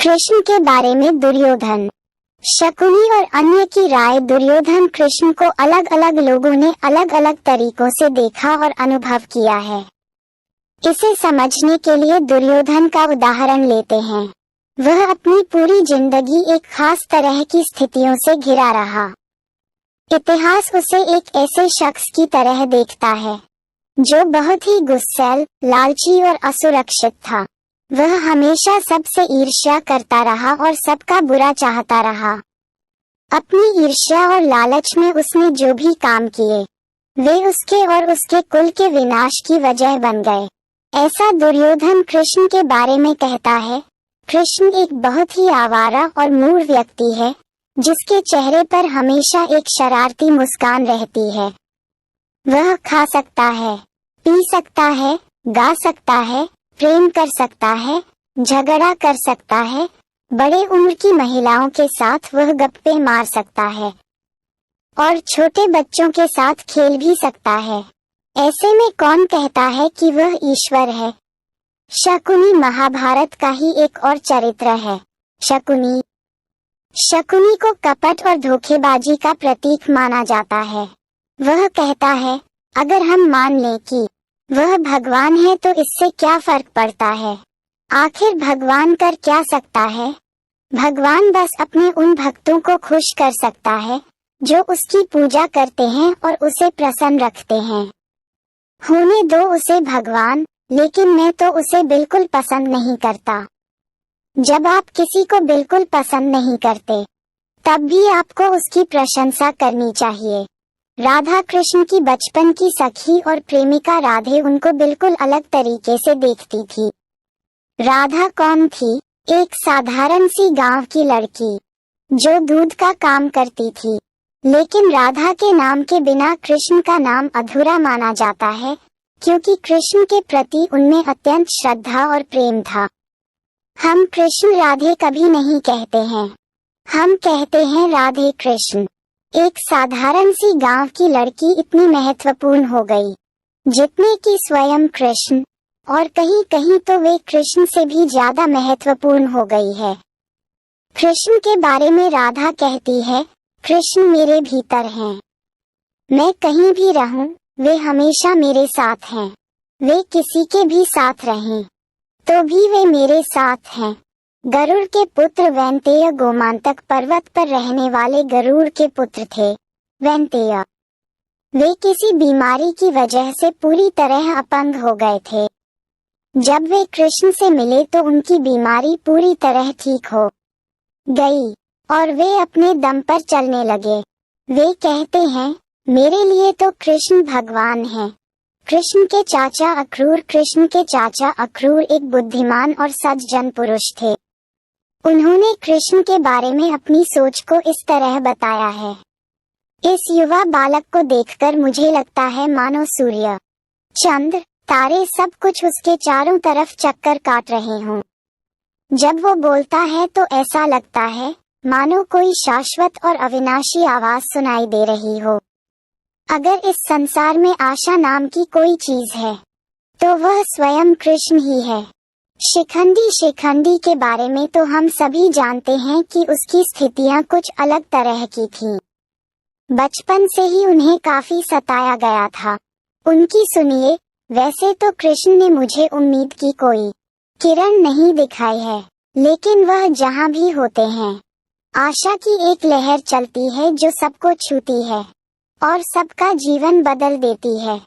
कृष्ण के बारे में दुर्योधन। शकुनी और अन्य की राय। दुर्योधन कृष्ण को अलग अलग लोगों ने अलग अलग तरीकों से देखा और अनुभव किया है। इसे समझने के लिए दुर्योधन का उदाहरण लेते हैं। वह अपनी पूरी जिंदगी एक खास तरह की स्थितियों से घिरा रहा। इतिहास उसे एक ऐसे शख्स की तरह देखता है जो बहुत ही गुस्सैल, लालची और असुरक्षित था। वह हमेशा सबसे ईर्ष्या करता रहा और सबका बुरा चाहता रहा। अपनी ईर्ष्या और लालच में उसने जो भी काम किए वे उसके और उसके कुल के विनाश की वजह बन गए। ऐसा दुर्योधन कृष्ण के बारे में कहता है। कृष्ण एक बहुत ही आवारा और मूढ़ व्यक्ति है जिसके चेहरे पर हमेशा एक शरारती मुस्कान रहती है। वह खा सकता है, पी सकता है, गा सकता है, प्रेम कर सकता है, झगड़ा कर सकता है, बड़े उम्र की महिलाओं के साथ वह गप्पे मार सकता है और छोटे बच्चों के साथ खेल भी सकता है। ऐसे में कौन कहता है कि वह ईश्वर है? शकुनी महाभारत का ही एक और चरित्र है। शकुनी को कपट और धोखेबाजी का प्रतीक माना जाता है। वह कहता है, अगर हम मान लें कि वह भगवान है तो इससे क्या फर्क पड़ता है? आखिर भगवान कर क्या सकता है? भगवान बस अपने उन भक्तों को खुश कर सकता है जो उसकी पूजा करते हैं और उसे प्रसन्न रखते हैं। होने दो उसे भगवान, लेकिन मैं तो उसे बिल्कुल पसंद नहीं करता। जब आप किसी को बिल्कुल पसंद नहीं करते तब भी आपको उसकी प्रशंसा करनी चाहिए। राधा कृष्ण की बचपन की सखी और प्रेमिका राधे उनको बिल्कुल अलग तरीके से देखती थी। राधा कौन थी? एक साधारण सी गांव की लड़की जो दूध का काम करती थी। लेकिन राधा के नाम के बिना कृष्ण का नाम अधूरा माना जाता है क्योंकि कृष्ण के प्रति उनमें अत्यंत श्रद्धा और प्रेम था। हम कृष्ण राधे कभी नहीं कहते हैं, हम कहते हैं राधे कृष्ण। एक साधारण सी गांव की लड़की इतनी महत्वपूर्ण हो गई जितने कि स्वयं कृष्ण, और कहीं कहीं तो वे कृष्ण से भी ज्यादा महत्वपूर्ण हो गई है। कृष्ण के बारे में राधा कहती है, कृष्ण मेरे भीतर हैं। मैं कहीं भी रहूं, वे हमेशा मेरे साथ हैं। वे किसी के भी साथ रहें तो भी वे मेरे साथ हैं। गरुड़ के पुत्र वैंतेय गोमांतक पर्वत पर रहने वाले गरुड़ के पुत्र थे वैंतेय। वे किसी बीमारी की वजह से पूरी तरह अपंग हो गए थे। जब वे कृष्ण से मिले तो उनकी बीमारी पूरी तरह ठीक हो गई और वे अपने दम पर चलने लगे। वे कहते हैं, मेरे लिए तो कृष्ण भगवान हैं। कृष्ण के चाचा अक्रूर एक बुद्धिमान और सज्जन पुरुष थे। उन्होंने कृष्ण के बारे में अपनी सोच को इस तरह बताया है, इस युवा बालक को देखकर मुझे लगता है मानो सूर्य, चंद्र, तारे सब कुछ उसके चारों तरफ चक्कर काट रहे हों। जब वो बोलता है तो ऐसा लगता है मानो कोई शाश्वत और अविनाशी आवाज सुनाई दे रही हो। अगर इस संसार में आशा नाम की कोई चीज है तो वह स्वयं कृष्ण ही है। शिखंडी के बारे में तो हम सभी जानते हैं कि उसकी स्थितियां कुछ अलग तरह की थीं। बचपन से ही उन्हें काफी सताया गया था। उनकी सुनिए, वैसे तो कृष्ण ने मुझे उम्मीद की कोई किरण नहीं दिखाई है, लेकिन वह जहाँ भी होते हैं आशा की एक लहर चलती है जो सबको छूती है और सबका जीवन बदल देती है।